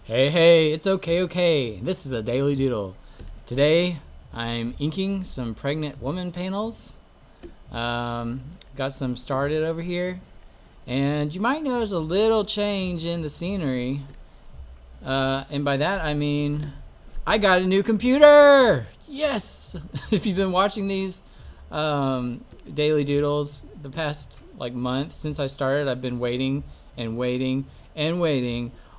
Hey, it's okay. This is a Daily Doodle. Today, I'm inking some pregnant woman panels. Got some started over here. And you might notice a little change in the scenery. And by that, I mean, I got a new computer! Yes! If you've been watching these Daily Doodles the past month since I started, I've been waiting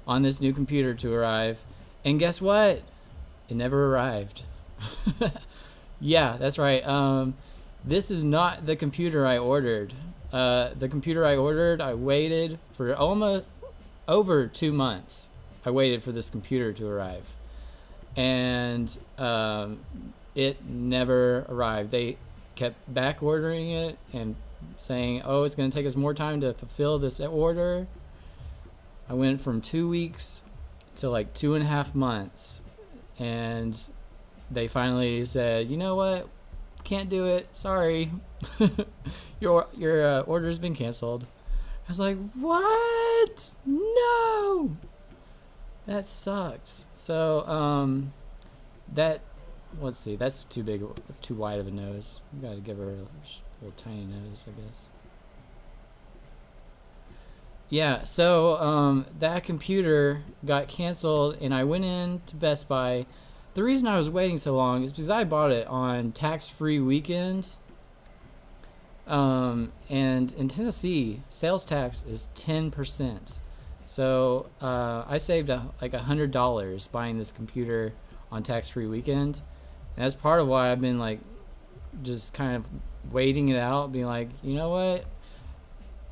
on this new computer to arrive. And guess what? It never arrived. Yeah, that's right. This is not the computer I ordered. The computer I ordered, I waited for almost over 2 months. I waited for this computer to arrive. And it never arrived. They kept back ordering it and saying, oh, it's going to take us more time to fulfill this order. I went from 2 weeks to 2.5 months, and they finally said, you know what, can't do it, sorry. your order's been canceled. I was like, what? No, that sucks. So let's see, that's too big, that's too wide of a nose. We gotta give her a little tiny nose, I guess. Yeah, so that computer got canceled, and I went in to Best Buy. The reason I was waiting so long is because I bought it on tax-free weekend. And in Tennessee, sales tax is 10%. So I saved $100 buying this computer on tax-free weekend. And that's part of why I've been just kind of waiting it out, being like, you know what?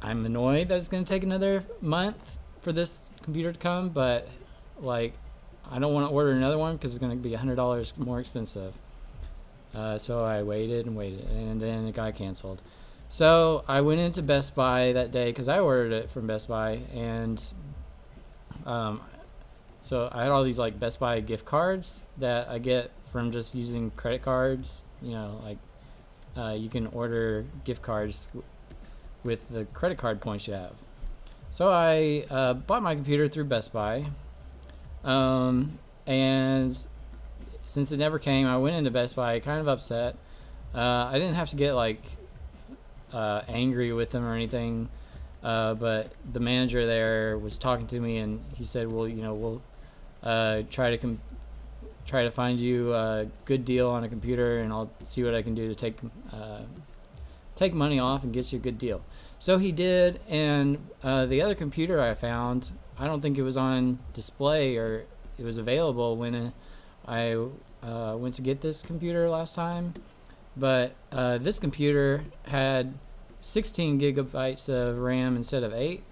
I'm annoyed that it's going to take another month for this computer to come, but I don't want to order another one because it's going to be $100 more expensive. So I waited, and then it got canceled. So I went into Best Buy that day because I ordered it from Best Buy, and so I had all these Best Buy gift cards that I get from just using credit cards. You can order gift cards with the credit card points you have. So I bought my computer through Best Buy, and since it never came, I went into Best Buy kind of upset. I didn't have to get angry with them or anything, but the manager there was talking to me, and he said, well, we'll try to find you a good deal on a computer, and I'll see what I can do to take money off and get you a good deal. So he did, and the other computer I found, I don't think it was on display or it was available when I went to get this computer last time, but this computer had 16 gigabytes of RAM instead of 8,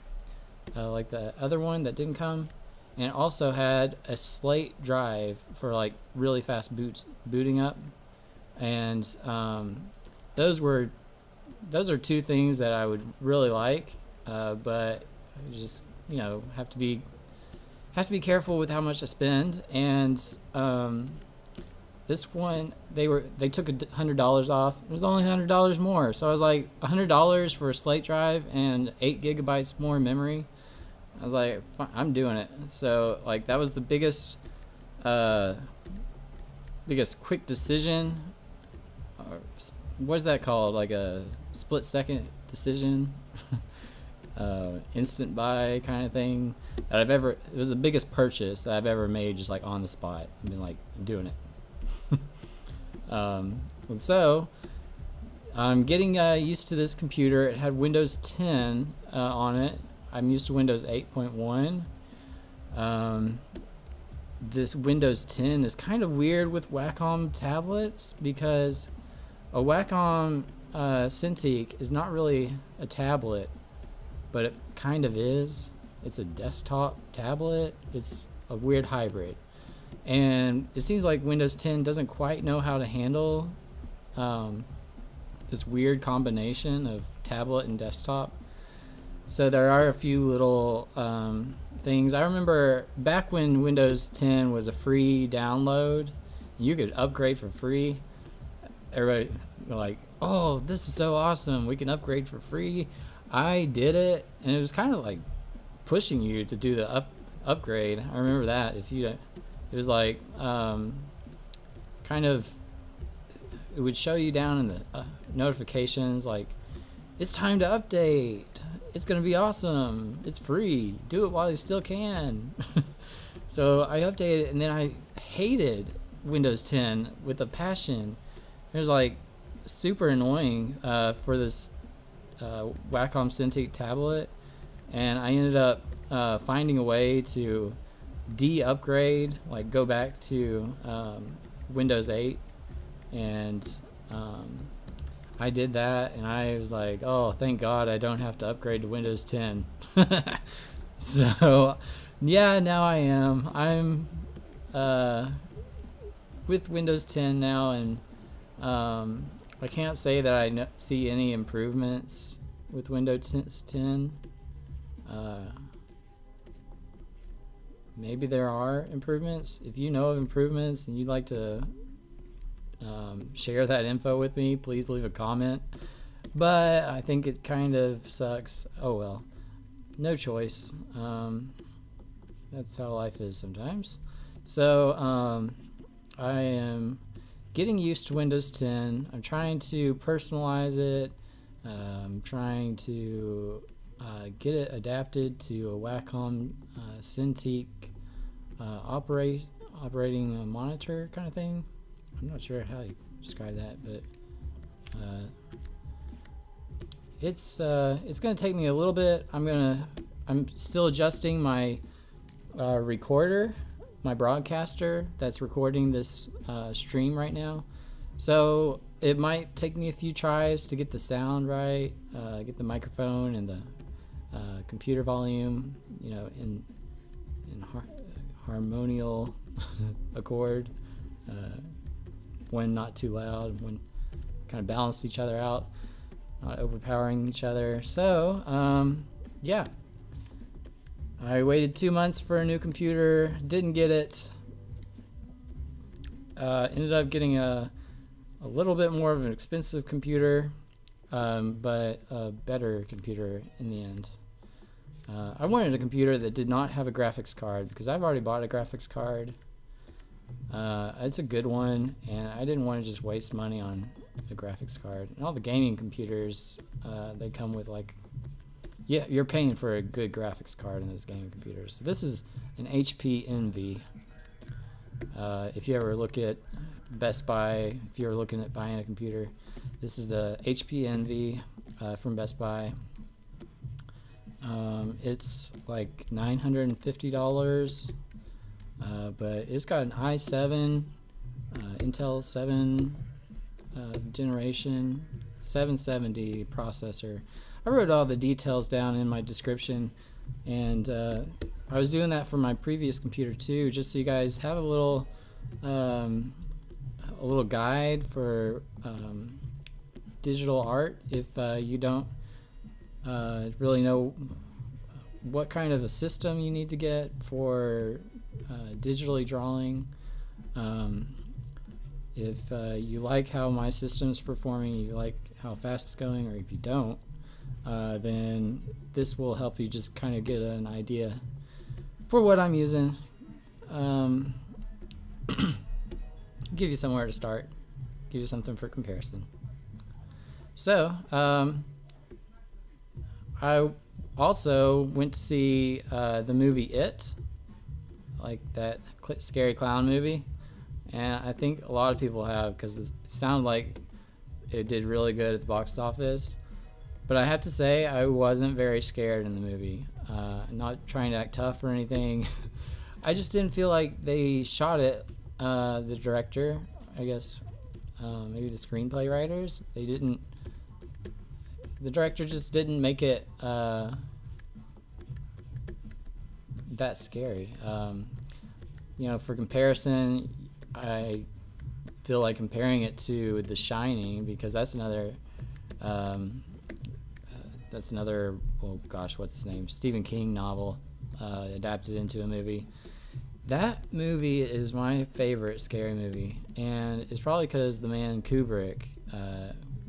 like the other one that didn't come, and it also had a slate drive for really fast booting up, and those are two things that I would really like, but just have to be careful with how much I spend. And this one, they took $100 off. It was only $100 more, so I was like, $100 for a slate drive and 8 gigabytes more memory. I was like, I'm doing it. So that was the biggest quick decision. What is that called? A split-second decision, instant buy kind of thing that it was the biggest purchase that I've ever made, just on the spot. I've been doing it. So I'm getting used to this computer. It had Windows 10 on it. I'm used to Windows 8.1. This Windows 10 is kind of weird with Wacom tablets because a Wacom Cintiq is not really a tablet, but it kind of is. It's a desktop tablet. It's a weird hybrid. And it seems like Windows 10 doesn't quite know how to handle this weird combination of tablet and desktop. So there are a few little things. I remember back when Windows 10 was a free download, you could upgrade for free. Everybody oh, this is so awesome, we can upgrade for free. I did it, and it was kind of pushing you to do the upgrade. I remember that. It was like kind of, it would show you down in the notifications like, it's time to update. It's gonna be awesome. It's free. Do it while you still can. So I updated, and then I hated Windows 10 with a passion. It was like super annoying for this Wacom Cintiq tablet, and I ended up finding a way to de-upgrade, like go back to Windows 8, and I did that, and I was like, oh, thank God I don't have to upgrade to Windows 10. So yeah, now I'm with Windows 10 now, and I can't say that I see any improvements with Windows 10. Maybe there are improvements. If you know of improvements and you'd like to share that info with me, please leave a comment. But I think it kind of sucks. Oh well, no choice. That's how life is sometimes. So I am getting used to Windows 10. I'm trying to personalize it. I'm trying to get it adapted to a Wacom Cintiq operating a monitor kind of thing. I'm not sure how you describe that, but it's gonna take me a little bit. I'm still adjusting my recorder, my broadcaster that's recording this stream right now. So it might take me a few tries to get the sound right, get the microphone and the computer volume, in harmonial accord, when not too loud, when kind of balanced each other out, not overpowering each other. So yeah, I waited 2 months for a new computer, didn't get it. Ended up getting a little bit more of an expensive computer, but a better computer in the end. I wanted a computer that did not have a graphics card because I've already bought a graphics card. It's a good one, and I didn't want to just waste money on a graphics card. And all the gaming computers, they come with like, yeah, you're paying for a good graphics card in those gaming computers. So this is an HP Envy. If you ever look at Best Buy, if you're looking at buying a computer, this is the HP Envy from Best Buy. It's like $950, but it's got an i7, Intel 7 generation 770 processor. I wrote all the details down in my description, and I was doing that for my previous computer too, just so you guys have a little guide for digital art if you don't really know what kind of a system you need to get for digitally drawing. If you like how my system's performing, you like how fast it's going, or if you don't, then this will help you just kind of get an idea for what I'm using. Give you somewhere to start, give you something for comparison. So I also went to see the movie It, like that scary clown movie, and I think a lot of people have, because it sounded like it did really good at the box office. But I have to say, I wasn't very scared in the movie. Not trying to act tough or anything. I just didn't feel like they shot it. The director, I guess, maybe the screenplay writers, the director just didn't make it that scary. For comparison, I feel like comparing it to The Shining, because that's another oh gosh, what's his name, Stephen King novel adapted into a movie. That movie is my favorite scary movie, and it's probably because the man Kubrick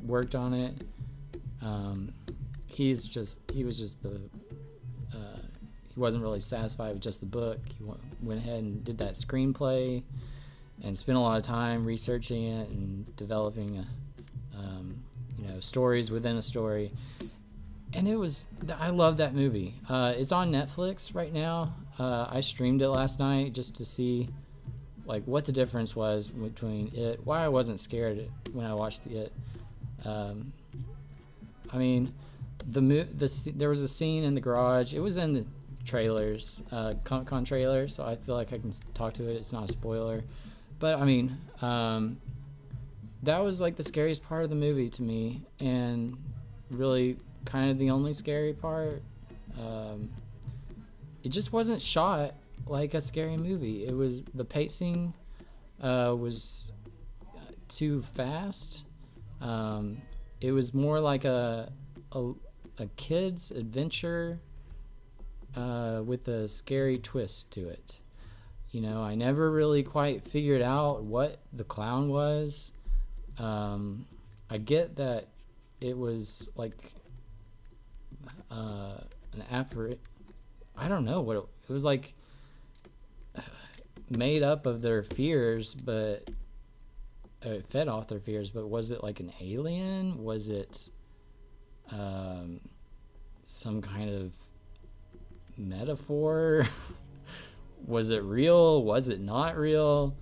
worked on it. He was just the he wasn't really satisfied with just the book. He went ahead and did that screenplay and spent a lot of time researching it and developing stories within a story. And I love that movie. It's on Netflix right now. I streamed it last night just to see like what the difference was between it, why I wasn't scared when I watched it. I mean, there was a scene in the garage. It was in the trailers, Comic-Con trailer, so I feel like I can talk to it. It's not a spoiler. But I mean, that was like the scariest part of the movie to me, and really kind of the only scary part. It just wasn't shot like a scary movie. It was, the pacing was too fast. It was more like a kid's adventure with a scary twist to it. I never really quite figured out what the clown was. I get that it was like an apparition. I don't know what it was like, made up of their fears, but it fed off their fears. But was it like an alien? Was it some kind of metaphor? Was it real? Was it not real?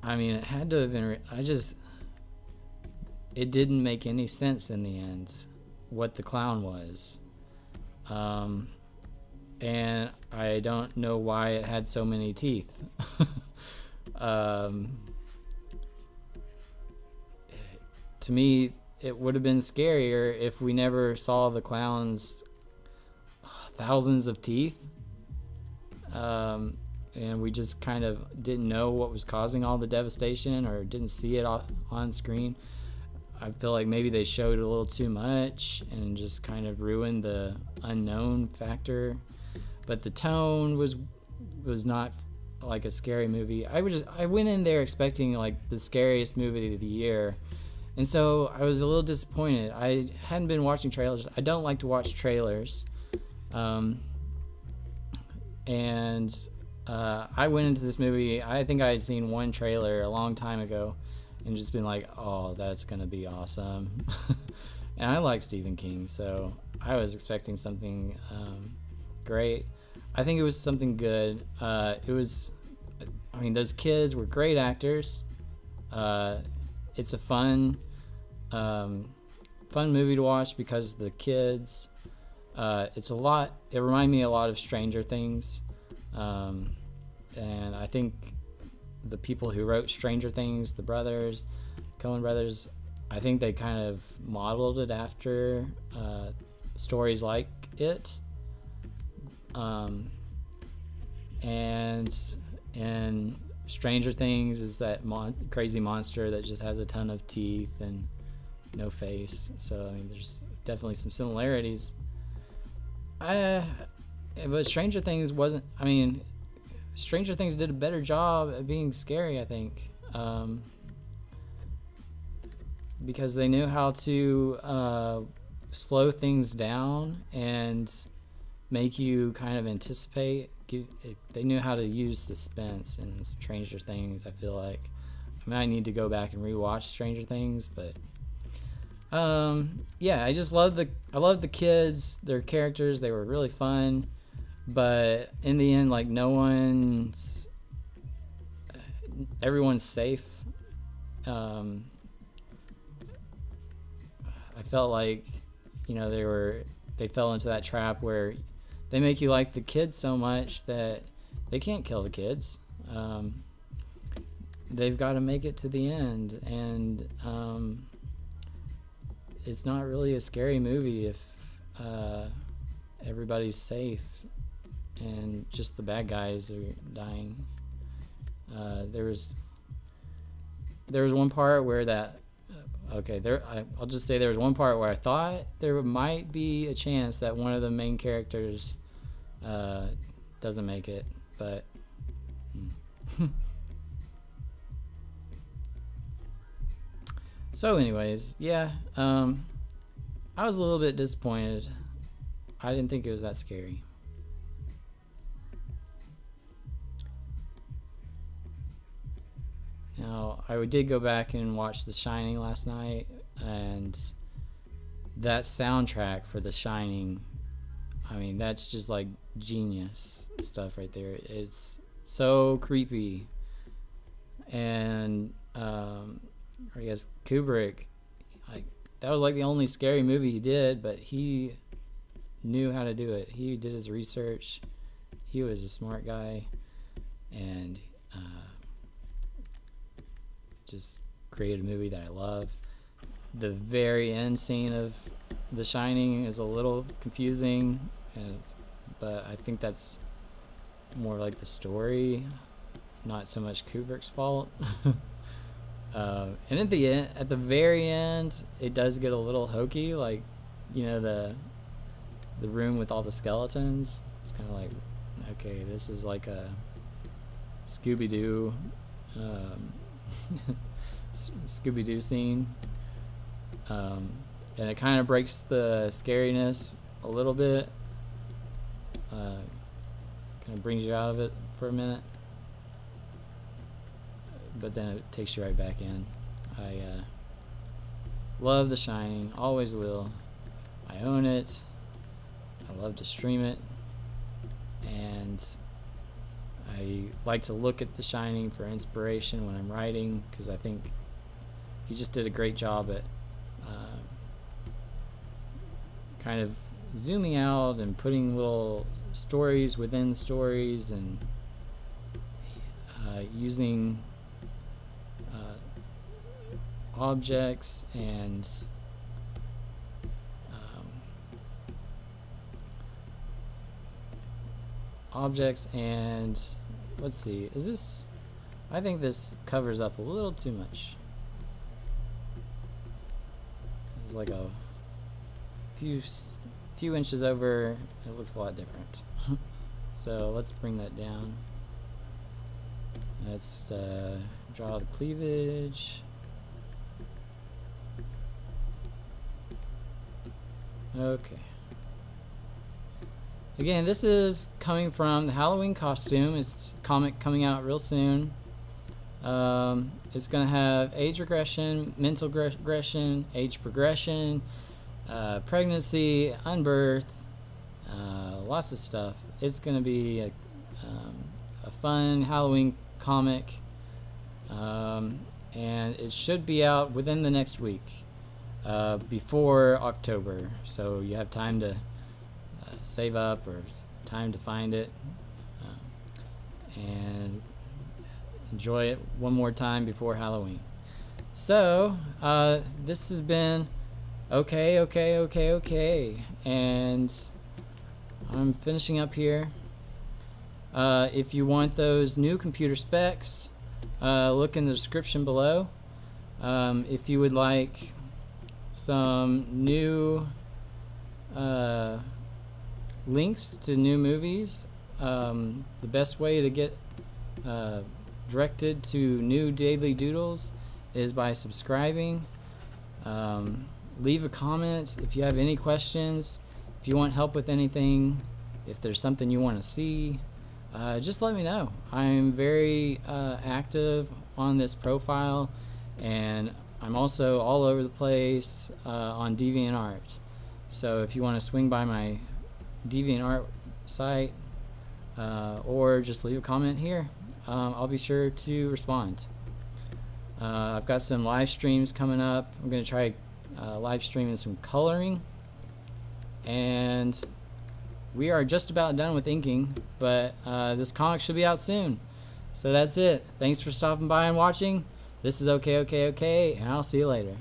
I mean, it had to have been it didn't make any sense in the end what the clown was. And I don't know why it had so many teeth. To me, it would have been scarier if we never saw the clown's thousands of teeth. And we just kind of didn't know what was causing all the devastation, or didn't see it on screen. I feel like maybe they showed a little too much and just kind of ruined the unknown factor. But the tone was not like a scary movie. I went in there expecting like the scariest movie of the year, and so I was a little disappointed. I hadn't been watching trailers. I don't like to watch trailers, and I went into this movie. I think I had seen one trailer a long time ago, and just been like, oh, that's gonna be awesome. And I like Stephen King, so I was expecting something great. I think it was something good. Those kids were great actors. It's a fun movie to watch because the kids. It reminded me a lot of Stranger Things. And I think the people who wrote Stranger Things, the Coen brothers, I think they kind of modeled it after stories like it. And Stranger Things is that crazy monster that just has a ton of teeth and no face. So there's definitely some similarities. But Stranger Things wasn't. Stranger Things did a better job at being scary, I think, because they knew how to slow things down and make you kind of anticipate. They knew how to use suspense in Stranger Things. I feel like I need to go back and rewatch Stranger Things, but yeah, I love the kids, their characters. They were really fun, but in the end, like everyone's safe. I felt like they fell into that trap where they make you like the kids so much that they can't kill the kids. They've got to make it to the end, and it's not really a scary movie if everybody's safe and just the bad guys are dying. There was one part where I'll just say there was one part where I thought there might be a chance that one of the main characters doesn't make it, but so anyways, yeah, I was a little bit disappointed I didn't think it was that scary. Now, I did go back and watch The Shining last night, and that soundtrack for The Shining, I mean, that's just like genius stuff right there. It's so creepy. And I guess Kubrick, like, that was like the only scary movie he did, but he knew how to do it. He did his research. He was a smart guy, and just created a movie that I love. The very end scene of The Shining is a little confusing, but I think that's more like the story, not so much Kubrick's fault. And at the very end, it does get a little hokey, like, you know, the room with all the skeletons. It's kind of like, okay, this is like a Scooby-Doo Scooby-Doo scene, and it kind of breaks the scariness a little bit, kind of brings you out of it for a minute, but then it takes you right back in. I love The Shining, always will. I own it. I love to stream it, and I like to look at The Shining for inspiration when I'm writing, because I think he just did a great job at kind of zooming out and putting little stories within stories, and using objects and let's see, is this, I think this covers up a little too much. It's like a few inches over, it looks a lot different. So let's bring that down. Let's draw the cleavage. Okay. Again, this is coming from the Halloween costume. It's a comic coming out real soon. It's going to have age regression, mental regression, age progression, pregnancy, unbirth, lots of stuff. It's going to be a fun Halloween comic, and it should be out within the next week, before October. So you have time to save up, or time to find it, and enjoy it one more time before Halloween. So this has been okay, and I'm finishing up here. If you want those new computer specs, look in the description below. If you would like some new links to new movies, the best way to get directed to new daily doodles is by subscribing. Leave a comment if you have any questions, if you want help with anything, if there's something you want to see, just let me know. I'm very active on this profile, and I'm also all over the place on DeviantArt. So if you want to swing by my DeviantArt site, or just leave a comment here, I'll be sure to respond. I've got some live streams coming up. I'm going to try live streaming some coloring, and we are just about done with inking, but this comic should be out soon. So that's it. Thanks for stopping by and watching. This is okay, and I'll see you later.